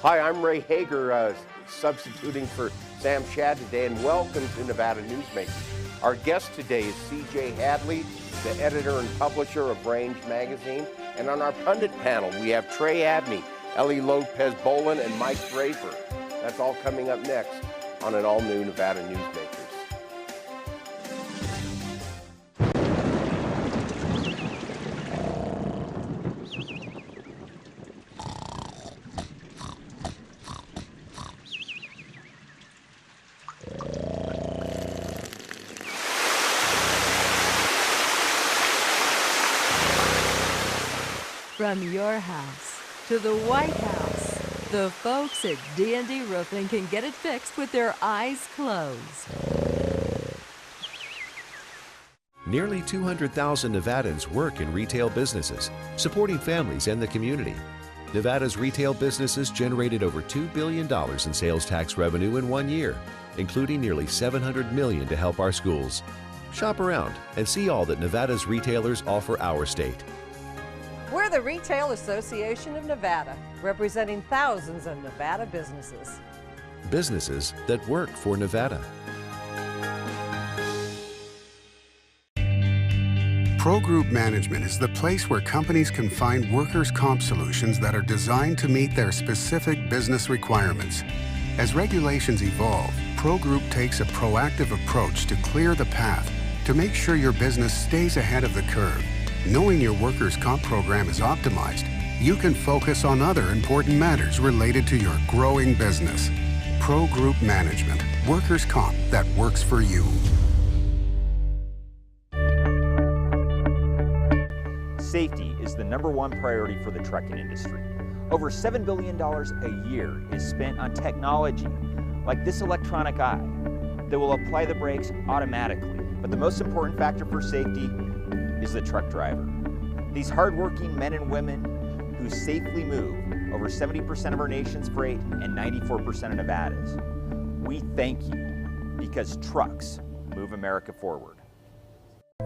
Hi, I'm Ray Hager, substituting for Sam Shad today, and welcome to Nevada Newsmakers. Our guest today is C.J. Hadley, the editor and publisher of Range magazine. And on our pundit panel, we have Trey Abney, Ellie Lopez-Bowlan, and Mike Draper. That's all coming up next on an all-new Nevada Newsmakers. From your house to the White House, the folks at D&D Roofing can get it fixed with their eyes closed. Nearly 200,000 Nevadans work in retail businesses, supporting families and the community. Nevada's retail businesses generated over $2 billion in sales tax revenue in 1 year, including nearly $700 million to help our schools. Shop around and see all that Nevada's retailers offer our state. We're the Retail Association of Nevada, representing thousands of Nevada businesses. Businesses that work for Nevada. Pro Group Management is the place where companies can find workers' comp solutions that are designed to meet their specific business requirements. As regulations evolve, Pro Group takes a proactive approach to clear the path to make sure your business stays ahead of the curve. Knowing your workers' comp program is optimized, you can focus on other important matters related to your growing business. Pro Group Management, workers' comp that works for you. Safety is the #1 priority for the trucking industry. Over $7 billion a year is spent on technology like this electronic eye that will apply the brakes automatically. But the most important factor for safety is the truck driver. These hardworking men and women who safely move over 70% of our nation's freight and 94% of Nevada's. We thank you because trucks move America forward.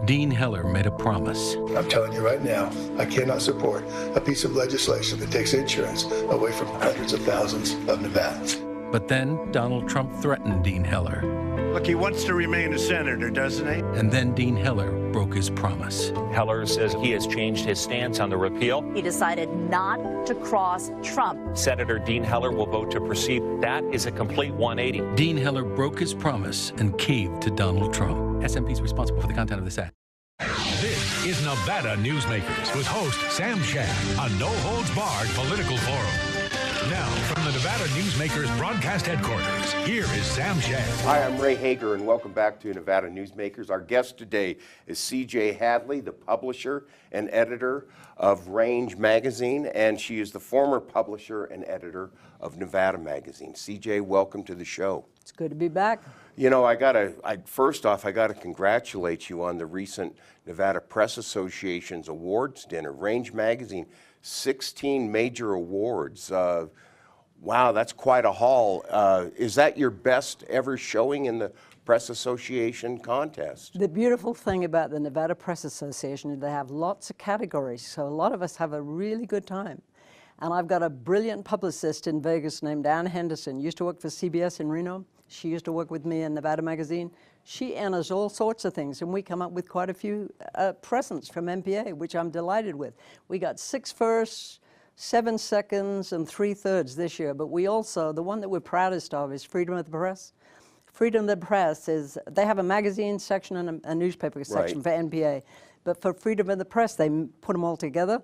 Dean Heller made a promise. I'm telling you right now, I cannot support a piece of legislation that takes insurance away from hundreds of thousands of Nevadans. But then Donald Trump threatened Dean Heller. Look, he wants to remain a senator, doesn't he? And then Dean Heller broke his promise. Heller says he has changed his stance on the repeal. He decided not to cross Trump. Senator Dean Heller will vote to proceed. That is a complete 180. Dean Heller broke his promise and caved to Donald Trump. SMP is responsible for the content of this act. This is Nevada Newsmakers with host Sam Shad, a no-holds-barred political forum. Now, from the Nevada Newsmakers broadcast headquarters, here is Sam Shad. Hi, I'm Ray Hager, and welcome back to Nevada Newsmakers. Our guest today is C.J. Hadley, the publisher and editor of Range magazine, and she is the former publisher and editor of Nevada magazine. C.J., welcome to the show. It's good to be back. You know, first off, I gotta congratulate you on the recent Nevada Press Association's awards dinner. Range magazine, 16 major awards. Wow, that's quite a haul. Is that your best ever showing in the Press Association contest? The beautiful thing about the Nevada Press Association is they have lots of categories, so a lot of us have a really good time. And I've got a brilliant publicist in Vegas named Ann Henderson, used to work for CBS in Reno. She used to work with me in Nevada magazine. She enters all sorts of things, and we come up with quite a few presents from NPA, which I'm delighted with. We got 6 firsts, 7 seconds, and 3/3 this year, but we also, the one that we're proudest of is Freedom of the Press. Freedom of the Press is, they have a magazine section and a newspaper section for NPA, but for Freedom of the Press, they put them all together,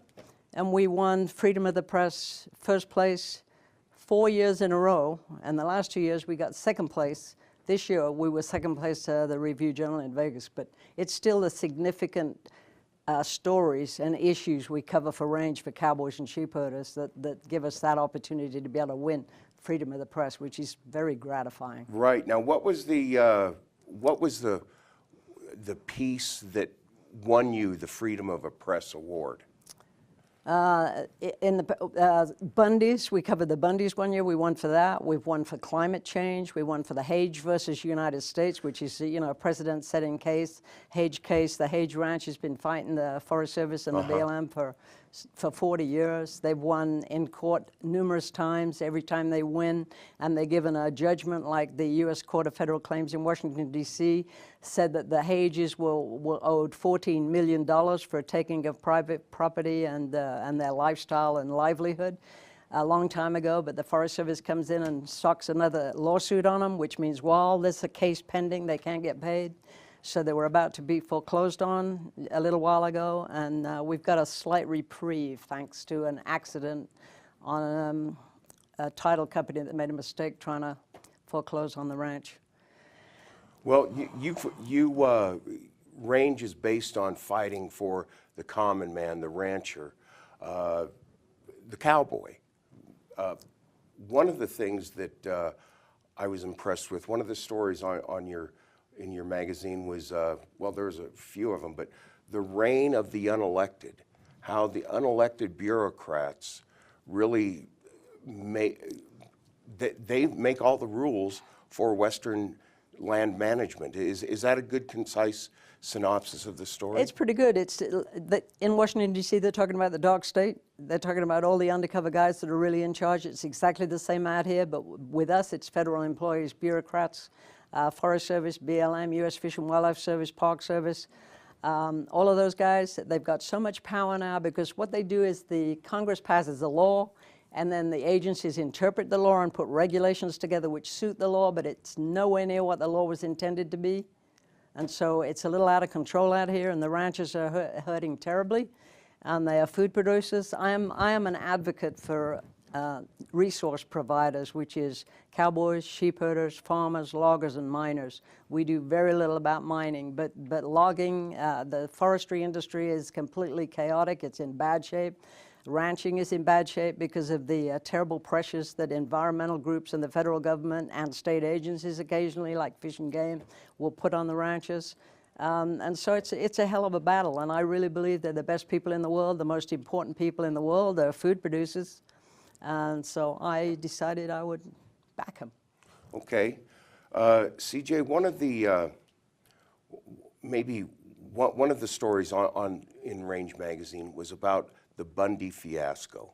and we won Freedom of the Press first place 4 years in a row, and the last 2 years we got second place. This year we were second place to the Review Journal in Vegas, but it's still the significant stories and issues we cover for Range for cowboys and sheep herders that give us that opportunity to be able to win Freedom of the Press, which is very gratifying. Right. Now, what was the piece that won you the Freedom of a Press award? In the Bundys, we covered the Bundys 1 year. We won for that. We've won for climate change. We won for the Hage versus United States, which is, you know, a precedent-setting case. Hage case. The Hage Ranch has been fighting the Forest Service and the BLM for for 40 years. They've won in court numerous times. Every time they win and they're given a judgment, like the U.S. Court of Federal Claims in Washington, D.C. said that the Hages were owed $14 million for taking of private property and their lifestyle and livelihood a long time ago, but the Forest Service comes in and socks another lawsuit on them, which means while there's a case pending, they can't get paid. So they were about to be foreclosed on a little while ago, and we've got a slight reprieve thanks to an accident on a title company that made a mistake trying to foreclose on the ranch. Well, range is based on fighting for the common man, the rancher, the cowboy. One of the things that I was impressed with, one of the stories in your magazine was, well, there's a few of them, but the reign of the unelected, how the unelected bureaucrats really they make all the rules for Western land management. Is that a good, concise synopsis of the story? It's pretty good. It's in Washington, D.C., they're talking about the dark state. They're talking about all the undercover guys that are really in charge. It's exactly the same out here, but with us, it's federal employees, bureaucrats, Forest Service, BLM, U.S. Fish and Wildlife Service, Park Service, all of those guys. They've got so much power now because what they do is the Congress passes a law, and then the agencies interpret the law and put regulations together which suit the law, but it's nowhere near what the law was intended to be. And so it's a little out of control out here, and the ranchers are hurting terribly, and they are food producers. I am an advocate for resource providers, which is cowboys, sheep herders, farmers, loggers, and miners. We do very little about mining, but logging, the forestry industry is completely chaotic. It's in bad shape. Ranching is in bad shape because of the terrible pressures that environmental groups and the federal government and state agencies occasionally, like Fish and Game, will put on the ranchers. And so it's a hell of a battle, and I really believe they're the best people in the world, the most important people in the world. They're food producers. And so I decided I would back him. Okay. CJ, one of the, maybe one of the stories in Range magazine was about the Bundy fiasco.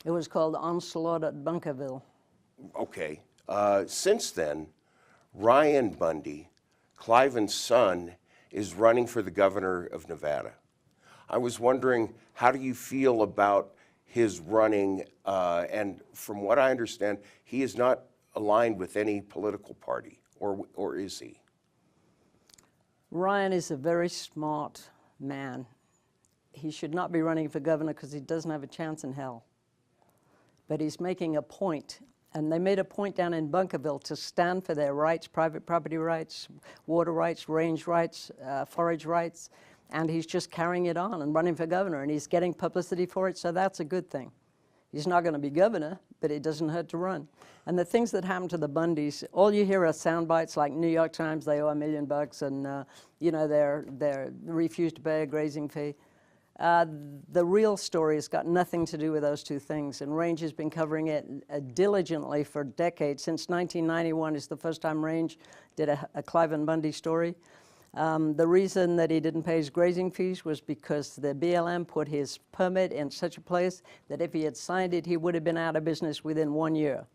It was called Onslaught at Bunkerville. Okay. Since then, Ryan Bundy, Cliven's son, is running for the governor of Nevada. I was wondering, how do you feel about his running, and from what I understand, he is not aligned with any political party, or is he? Ryan is a very smart man. He should not be running for governor because he doesn't have a chance in hell. But he's making a point, and they made a point down in Bunkerville to stand for their rights, private property rights, water rights, range rights, forage rights, and he's just carrying it on and running for governor, and he's getting publicity for it, so that's a good thing. He's not going to be governor, but it doesn't hurt to run. And the things that happen to the Bundys, all you hear are sound bites like New York Times, they owe $1 million, and you know, they're refused to pay a grazing fee. The real story has got nothing to do with those two things, and Range has been covering it diligently for decades. Since 1991 is the first time Range did a Cliven Bundy story. The reason that he didn't pay his grazing fees was because the BLM put his permit in such a place that if he had signed it, he would have been out of business within 1 year.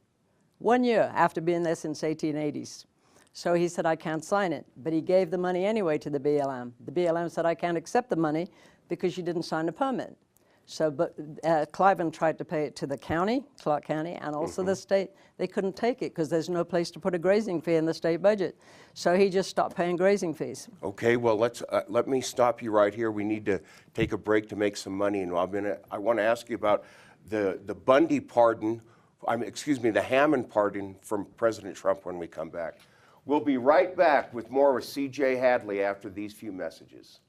1 year after being there since 1880s. So he said, I can't sign it, but he gave the money anyway to the BLM. The BLM said, I can't accept the money because you didn't sign the permit. So, but Cliven tried to pay it to the county, Clark County, and also the state. They couldn't take it because there's no place to put a grazing fee in the state budget. So he just stopped paying grazing fees. Okay, well, let me stop you right here. We need to take a break to make some money, and I want to ask you about the Bundy pardon, the Hammond pardon from President Trump when we come back. We'll be right back with more with CJ Hadley after these few messages.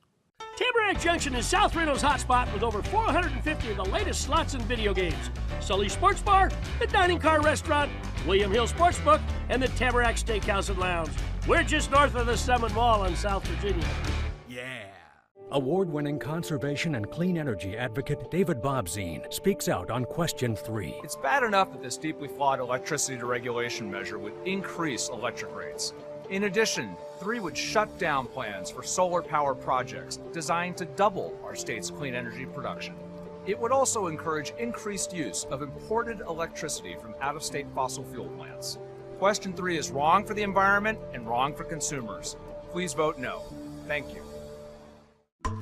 Tamarack Junction is South Reno's hotspot with over 450 of the latest slots and video games. Sully's Sports Bar, the Dining Car Restaurant, William Hill Sportsbook, and the Tamarack Steakhouse and Lounge. We're just north of the Summit Mall in South Virginia. Yeah. Award-winning conservation and clean energy advocate David Bobzien speaks out on question 3. It's bad enough that this deeply flawed electricity deregulation measure would increase electric rates. In addition, 3 would shut down plans for solar power projects designed to double our state's clean energy production. It would also encourage increased use of imported electricity from out-of-state fossil fuel plants. Question 3 is wrong for the environment and wrong for consumers. Please vote no. Thank you.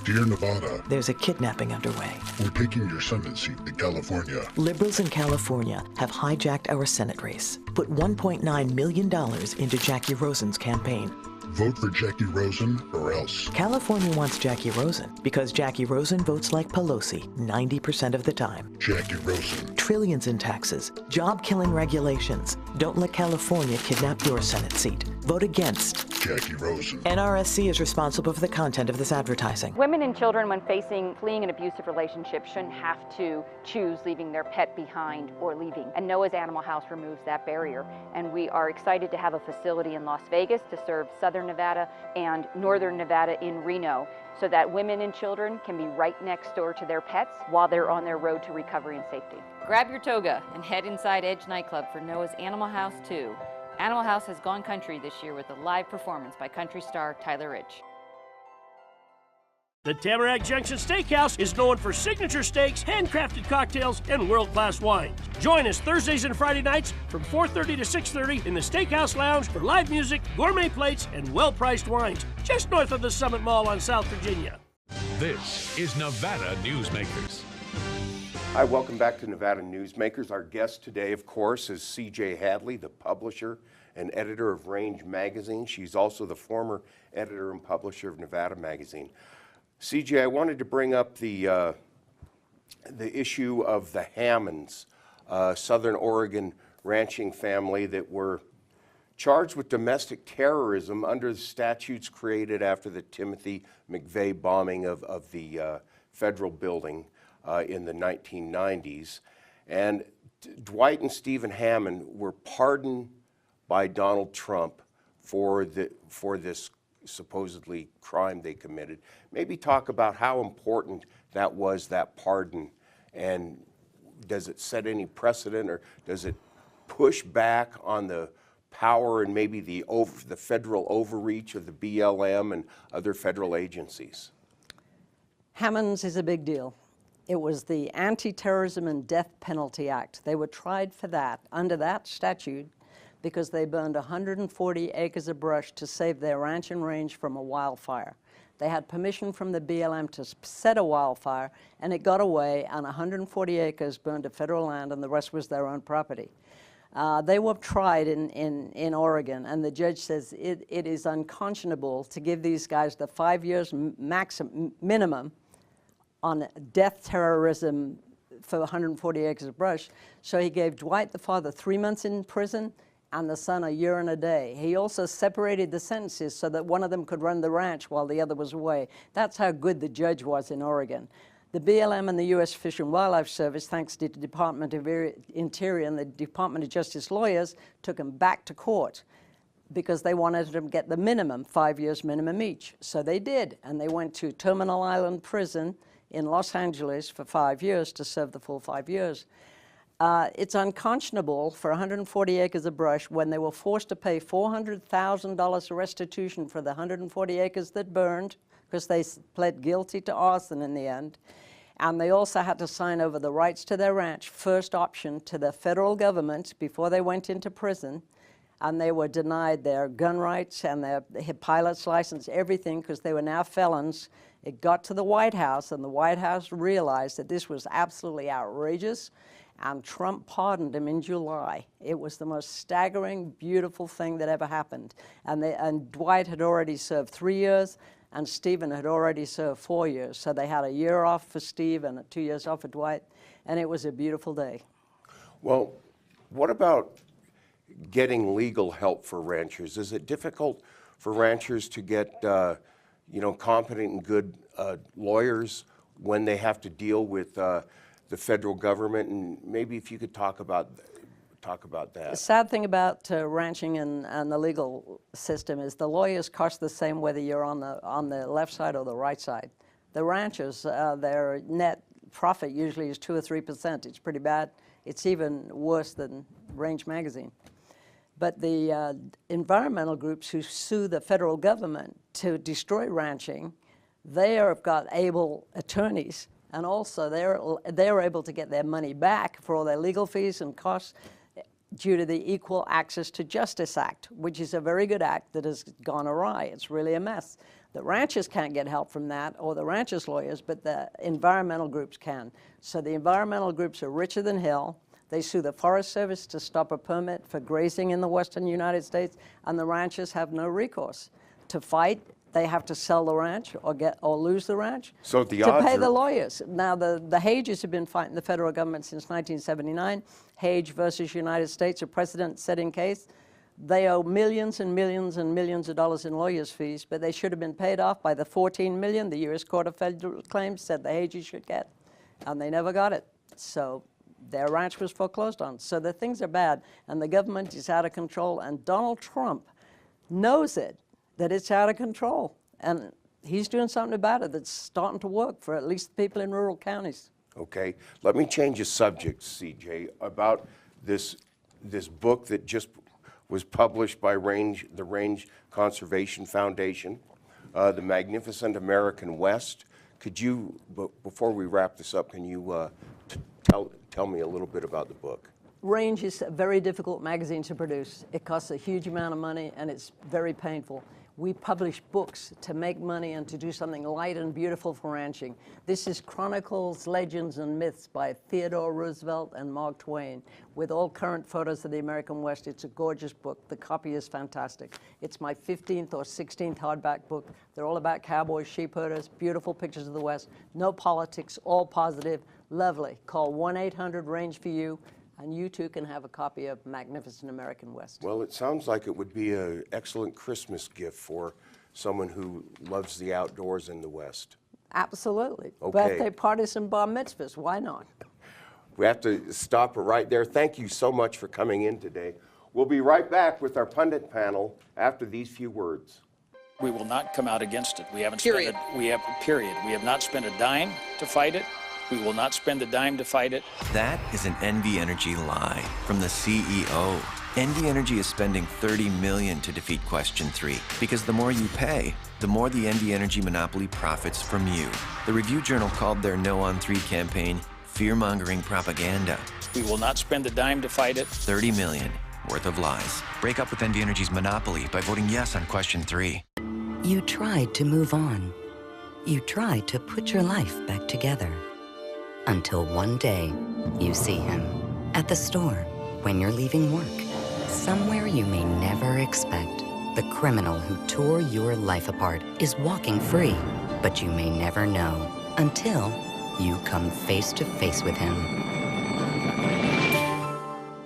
Dear Nevada, there's a kidnapping underway. We're taking your Senate seat to California. Liberals in California have hijacked our Senate race. Put $1.9 million into Jackie Rosen's campaign. Vote for Jackie Rosen or else. California wants Jackie Rosen because Jackie Rosen votes like Pelosi 90% of the time. Jackie Rosen. Trillions in taxes, job-killing regulations. Don't let California kidnap your Senate seat. Vote against Jackie Rosen. NRSC is responsible for the content of this advertising. Women and children, when fleeing an abusive relationship, shouldn't have to choose leaving their pet behind or leaving. And Noah's Animal House removes that barrier. And we are excited to have a facility in Las Vegas to serve Southern Nevada and Northern Nevada in Reno, so that women and children can be right next door to their pets while they're on their road to recovery and safety. Grab your toga and head inside Edge Nightclub for Noah's Animal House 2. Animal House has gone country this year with a live performance by country star Tyler Rich. The Tamarack Junction Steakhouse is known for signature steaks, handcrafted cocktails, and world-class wines. Join us Thursdays and Friday nights from 4:30 to 6:30 in the Steakhouse Lounge for live music, gourmet plates, and well-priced wines, just north of the Summit Mall on South Virginia. This is Nevada Newsmakers. Hi, welcome back to Nevada Newsmakers. Our guest today, of course, is C.J. Hadley, the publisher and editor of Range Magazine. She's also the former editor and publisher of Nevada Magazine. C.J., I wanted to bring up the issue of the Hammonds, Southern Oregon ranching family that were charged with domestic terrorism under the statutes created after the Timothy McVeigh bombing of the federal building in the 1990s. And Dwight and Stephen Hammond were pardoned by Donald Trump for this supposedly crime they committed. Maybe talk about how important that was, that pardon, and does it set any precedent, or does it push back on the power and maybe the federal overreach of the BLM and other federal agencies? Hammonds is a big deal. It was the Anti-Terrorism and Death Penalty Act. They were tried for that, under that statute, because they burned 140 acres of brush to save their ranch and range from a wildfire. They had permission from the BLM to set a wildfire, and it got away, and 140 acres burned to federal land, and the rest was their own property. They were tried in Oregon, and the judge says it is unconscionable to give these guys the 5 years minimum on death terrorism for 140 acres of brush. So he gave Dwight, the father, 3 months in prison and the son 1 year and a day. He also separated the sentences so that one of them could run the ranch while the other was away. That's how good the judge was in Oregon. The BLM and the U.S. Fish and Wildlife Service, thanks to the Department of Interior and the Department of Justice lawyers, took them back to court because they wanted them to get the minimum, 5 years minimum each. So they did, and they went to Terminal Island Prison in Los Angeles for 5 years to serve the full 5 years. It's unconscionable for 140 acres of brush when they were forced to pay $400,000 restitution for the 140 acres that burned, because they pled guilty to arson in the end. And they also had to sign over the rights to their ranch, first option, to the federal government before they went into prison. And they were denied their gun rights and their pilot's license, everything, because they were now felons. It got to the White House, and the White House realized that this was absolutely outrageous, and Trump pardoned him in July. It was the most staggering, beautiful thing that ever happened. And Dwight had already served 3 years, and Stephen had already served 4 years. So they had a year off for Steve and 2 years off for Dwight, and it was a beautiful day. Well, what about getting legal help for ranchers? Is it difficult for ranchers to get competent and good lawyers when they have to deal with the federal government? And maybe if you could talk about that. The sad thing about ranching and the legal system is the lawyers cost the same whether you're on the left side or the right side. The ranchers, their net profit usually is 2 or 3%. It's pretty bad. It's even worse than Range Magazine. But the environmental groups who sue the federal government to destroy ranching, they have got able attorneys, And also, they're able to get their money back for all their legal fees and costs due to the Equal Access to Justice Act, which is a very good act that has gone awry. It's really a mess. The ranchers can't get help from that, or the ranchers' lawyers, but the environmental groups can. So the environmental groups are richer than hell. They sue the Forest Service to stop a permit for grazing in the western United States, and the ranchers have no recourse. To fight, they have to sell the ranch or lose the ranch so the to pay the lawyers. Now, the Hages have been fighting the federal government since 1979. Hage versus United States, a precedent-setting case. They owe millions and millions and millions of dollars in lawyers' fees, but they should have been paid off by the $14 million the U.S. Court of Federal Claims said the Hages should get, and they never got it. So their ranch was foreclosed on. So the things are bad, and the government is out of control, and Donald Trump knows it, that it's out of control, and he's doing something about it that's starting to work for at least people in rural counties. Okay, let me change the subject, CJ, about this book that just was published by the Range Conservation Foundation, The Magnificent American West. Could you, before we wrap this up, can you tell me a little bit about the book? Range is a very difficult magazine to produce. It costs a huge amount of money, and it's very painful. We publish books to make money and to do something light and beautiful for ranching. This is Chronicles, Legends, and Myths by Theodore Roosevelt and Mark Twain, with all current photos of the American West. It's a gorgeous book. The copy is fantastic. It's my 15th or 16th hardback book. They're all about cowboys, sheep herders, beautiful pictures of the West, no politics, all positive, lovely. Call 1-800-RANGE-FOR-YOU. And you too can have a copy of Magnificent American West. Well, it sounds like it would be an excellent Christmas gift for someone who loves the outdoors in the West. Absolutely. Okay. Birthday parties and bar mitzvahs, why not? We have to stop it right there. Thank you so much for coming in today. We'll be right back with our pundit panel after these few words. We will not come out against it. We haven't spent it. We have not spent a dime to fight it. We will not spend a dime to fight it. That is an NV Energy lie from the CEO. NV Energy is spending $30 million to defeat Question 3, because the more you pay, the more the NV Energy monopoly profits from you. The Review Journal called their No on 3 campaign fear-mongering propaganda. We will not spend a dime to fight it. $30 million worth of lies. Break up with NV Energy's monopoly by voting yes on Question 3. You tried to move on. You tried to put your life back together. Until one day, you see him at the store when you're leaving work. Somewhere you may never expect. The criminal who tore your life apart is walking free, but you may never know until you come face to face with him.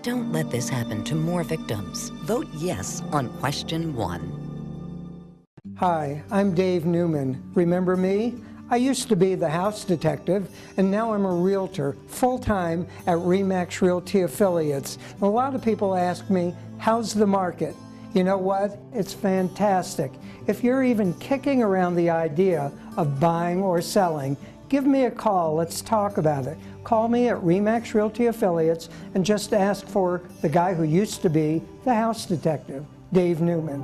Don't let this happen to more victims. Vote yes on Question 1. Hi, I'm Dave Newman. Remember me? I used to be the house detective, and now I'm a realtor, full-time at RE/MAX Realty Affiliates. A lot of people ask me, how's the market? You know what? It's fantastic. If you're even kicking around the idea of buying or selling, give me a call. Let's talk about it. Call me at RE/MAX Realty Affiliates and just ask for the guy who used to be the house detective, Dave Newman.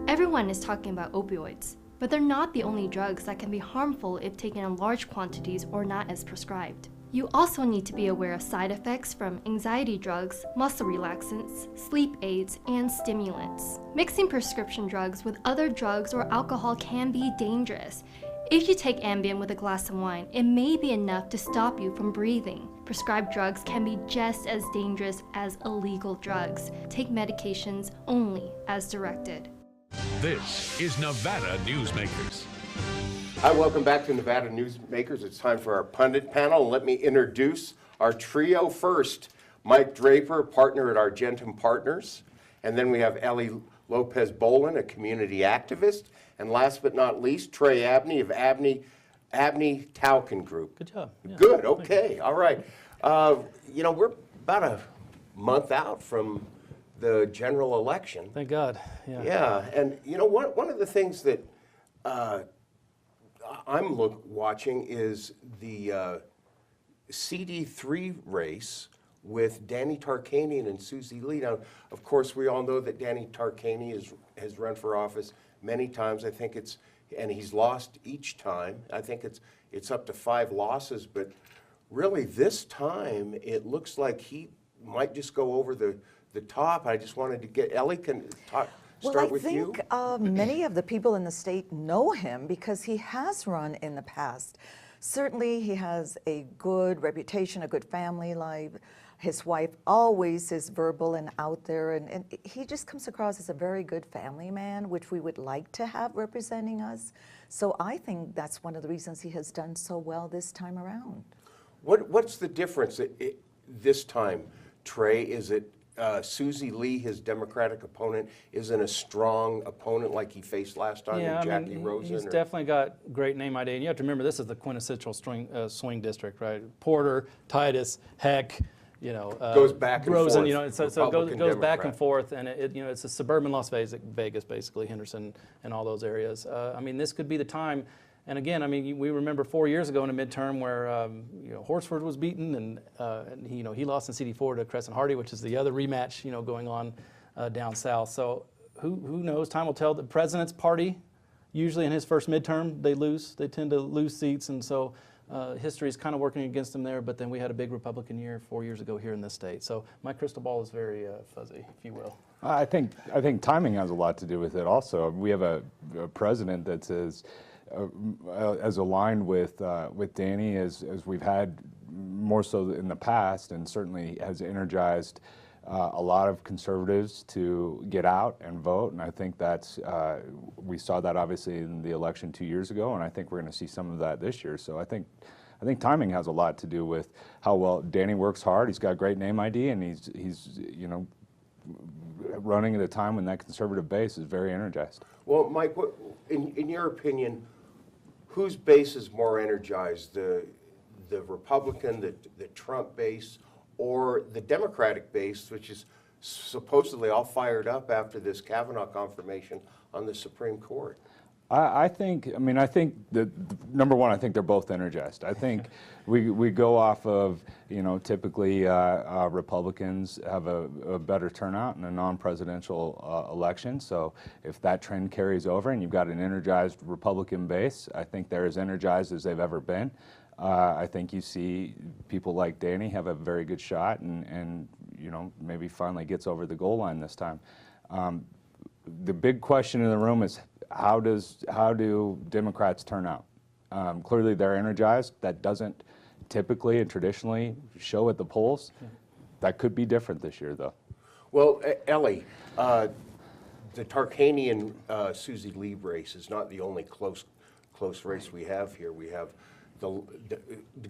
Everyone is talking about opioids. But they're not the only drugs that can be harmful if taken in large quantities or not as prescribed. You also need to be aware of side effects from anxiety drugs, muscle relaxants, sleep aids, and stimulants. Mixing prescription drugs with other drugs or alcohol can be dangerous. If you take Ambien with a glass of wine, it may be enough to stop you from breathing. Prescribed drugs can be just as dangerous as illegal drugs. Take medications only as directed. This is Nevada Newsmakers. Hi, welcome back to Nevada Newsmakers. It's time for our pundit panel. Let me introduce our trio first. Mike Draper, partner at Argentum Partners. And then we have Ellie Lopez-Bowlan, a community activist. And last but not least, Trey Abney of Abney Tauchen Group. Good job. Yeah. Good, okay, all right. You know, we're about a month out from the general election. Thank God. Yeah. Yeah, and you know, one of the things that I'm watching is the CD3 race with Danny Tarkanian and Susie Lee. Now, of course, we all know that Danny Tarkanian has run for office many times. I think and he's lost each time. I think it's up to 5 losses, but really this time it looks like he might just go over the top. I just wanted to get, Ellie can start with you. Well, I think many of the people in the state know him because he has run in the past. Certainly he has a good reputation, a good family life. His wife always is verbal and out there, and he just comes across as a very good family man, which we would like to have representing us. So I think that's one of the reasons he has done so well this time around. What's the difference this time, Trey? Is it Susie Lee, his Democratic opponent, isn't a strong opponent like he faced last time with Jackie Rosen? He's definitely got great name ID. And you have to remember, this is the quintessential swing district, right? Porter, Titus, Heck, you know, goes back and Rosen, forth. you know, so it goes back and forth, and you know, it's a suburban Las Vegas, basically, Henderson and all those areas. I mean, this could be the time. And again, I mean, we remember 4 years ago in a midterm where you know, Horsford was beaten, and he, you know, he lost in CD4 to Crescent Hardy, which is the other rematch, you know, going on down south. So who knows? Time will tell. The president's party, usually in his first midterm, they lose. They tend to lose seats, and so history is kind of working against them there. But then we had a big Republican year 4 years ago here in this state. So my crystal ball is very fuzzy, if you will. I think timing has a lot to do with it. Also, we have a president that says, as aligned with Danny as we've had more so in the past, and certainly has energized a lot of conservatives to get out and vote. And I think that's we saw that obviously in the election 2 years ago, and I think we're going to see some of that this year. So I think timing has a lot to do with how well Danny works hard. He's got great name ID, and he's you know, running at a time when that conservative base is very energized. Well, Mike, in your opinion, whose base is more energized, the Republican, the Trump base, or the Democratic base, which is supposedly all fired up after this Kavanaugh confirmation on the Supreme Court? I think that, number one, I think they're both energized. I think we go off of, you know, typically Republicans have a better turnout in a non-presidential election. So if that trend carries over and you've got an energized Republican base, I think they're as energized as they've ever been. I think you see people like Danny have a very good shot and you know, maybe finally gets over the goal line this time. The big question in the room is, how do Democrats turn out? Clearly they're energized. That doesn't typically and traditionally show at the polls. That could be different this year, though. Well, Ellie, the Tarkanian Susie Lee race is not the only close race we have here. We have the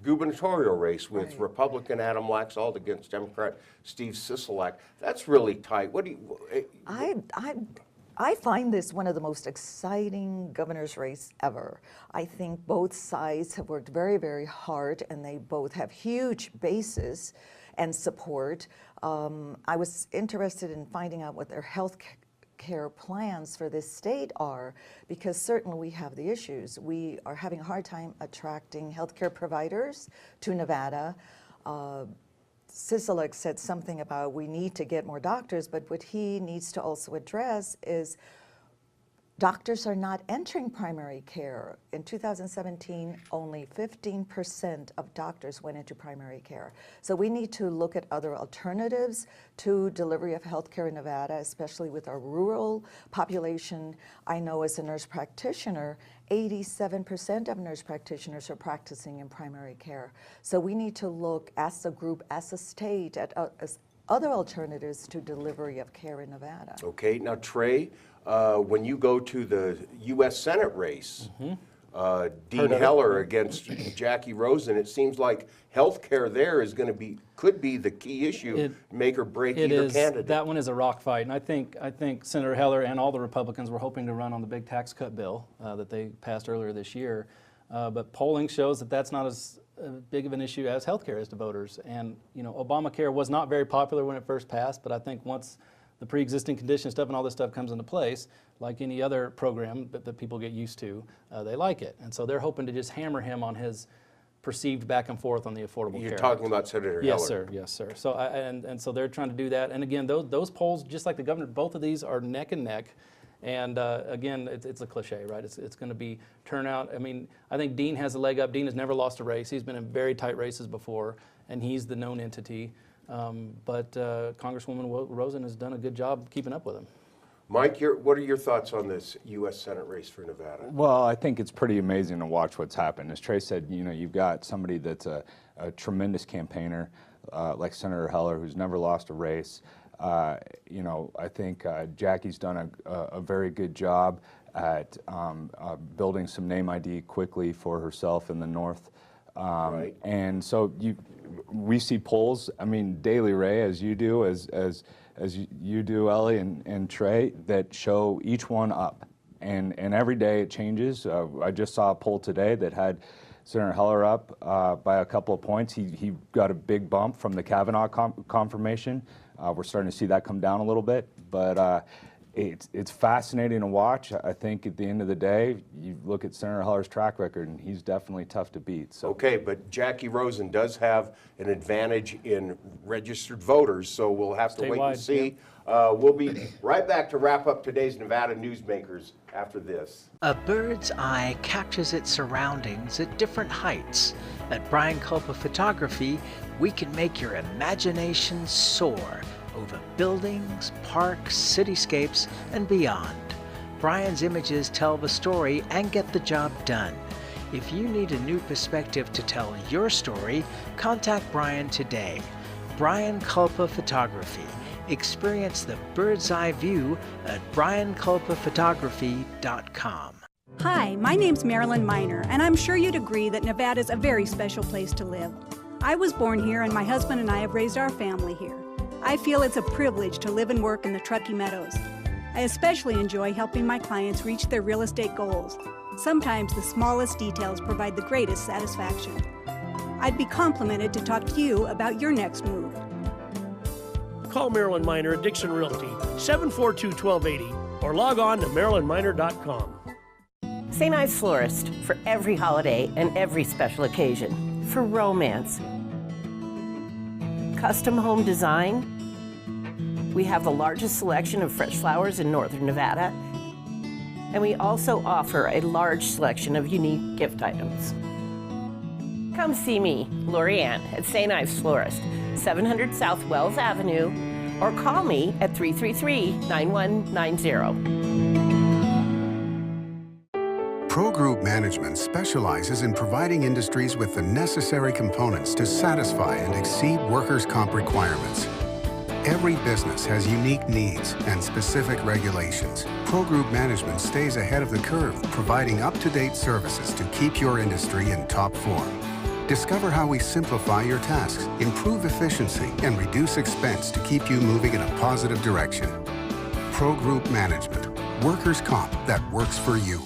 gubernatorial race with Republican Adam Laxalt against Democrat Steve Sisolak. That's really tight. What do you? I find this one of the most exciting governor's race ever. I think both sides have worked very, very hard, and they both have huge bases and support. I was interested in finding out what their health care plans for this state are, because certainly we have the issues. We are having a hard time attracting healthcare providers to Nevada. Sisolak said something about we need to get more doctors, but what he needs to also address is doctors are not entering primary care. In 2017, only 15% of doctors went into primary care. So we need to look at other alternatives to delivery of healthcare in Nevada, especially with our rural population. I know as a nurse practitioner, 87% of nurse practitioners are practicing in primary care. So we need to look as a group, as a state, at other alternatives to delivery of care in Nevada. Okay, now Trey, when you go to the U.S. Senate race, Dean Heller against Jackie Rosen, it seems like health care there is going to could be the key issue, make or break either candidate. That one is a rock fight, and I think Senator Heller and all the Republicans were hoping to run on the big tax cut bill that they passed earlier this year, but polling shows that that's not as big of an issue as health care is to voters. And you know, Obamacare was not very popular when it first passed, but I think once the pre-existing condition stuff and all this stuff comes into place, like any other program that people get used to, they like it. And so they're hoping to just hammer him on his perceived back and forth on the Affordable Care. You're talking about Senator Heller? Yes, sir. Yes, sir. So and so they're trying to do that. And again, those polls, just like the governor, both of these are neck and neck. And again, it's a cliche, right? It's going to be turnout. I mean, I think Dean has a leg up. Dean has never lost a race. He's been in very tight races before, and he's the known entity. But Congresswoman Rosen has done a good job keeping up with him. Mike, what are your thoughts on this U.S. Senate race for Nevada? Well, I think it's pretty amazing to watch what's happened. As Trey said, you know, you've got somebody that's a tremendous campaigner, like Senator Heller, who's never lost a race. You know, I think Jackie's done a very good job at building some name ID quickly for herself in the North. Right. And so we see polls, I mean, daily, Ray, as you do, as you do, Ellie and Trey, that show each one up. And every day it changes. I just saw a poll today that had Senator Heller up by a couple of points. He got a big bump from the Kavanaugh confirmation. We're starting to see that come down a little bit, but it's fascinating to watch. I think at the end of the day, you look at Senator Heller's track record, and he's definitely tough to beat. So. Okay, but Jackie Rosen does have an advantage in registered voters, so we'll have to wait and see. Yeah. We'll be right back to wrap up today's Nevada Newsmakers after this. A bird's eye captures its surroundings at different heights. At Brian Culpa Photography, we can make your imagination soar over buildings, parks, cityscapes, and beyond. Brian's images tell the story and get the job done. If you need a new perspective to tell your story, contact Brian today. Brian Culpa Photography. Experience the bird's eye view at brianculpaphotography.com. Hi, my name's Marilyn Miner, and I'm sure you'd agree that Nevada's a very special place to live. I was born here, and my husband and I have raised our family here. I feel it's a privilege to live and work in the Truckee Meadows. I especially enjoy helping my clients reach their real estate goals. Sometimes the smallest details provide the greatest satisfaction. I'd be complimented to talk to you about your next move. Call Marilyn Miner at Dixon Realty, 742-1280, or log on to marilynminer.com. St. Ives Florist, for every holiday and every special occasion. For romance. Custom home design. We have the largest selection of fresh flowers in northern Nevada. And we also offer a large selection of unique gift items. Come see me, Lori Ann, at St. Ives Florist, 700 South Wells Avenue, or call me at 333-9190. Pro Group Management specializes in providing industries with the necessary components to satisfy and exceed workers' comp requirements. Every business has unique needs and specific regulations. Pro Group Management stays ahead of the curve, providing up-to-date services to keep your industry in top form. Discover how we simplify your tasks, improve efficiency, and reduce expense to keep you moving in a positive direction. Pro Group Management. Workers' comp that works for you.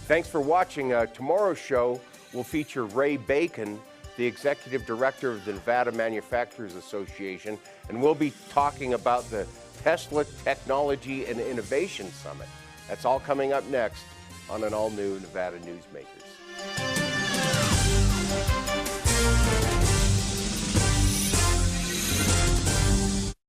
Thanks for watching. Tomorrow's show will feature Ray Bacon, the Executive Director of the Nevada Manufacturers Association, and we'll be talking about the Tesla Technology and Innovation Summit. That's all coming up next on an all-new Nevada Newsmakers.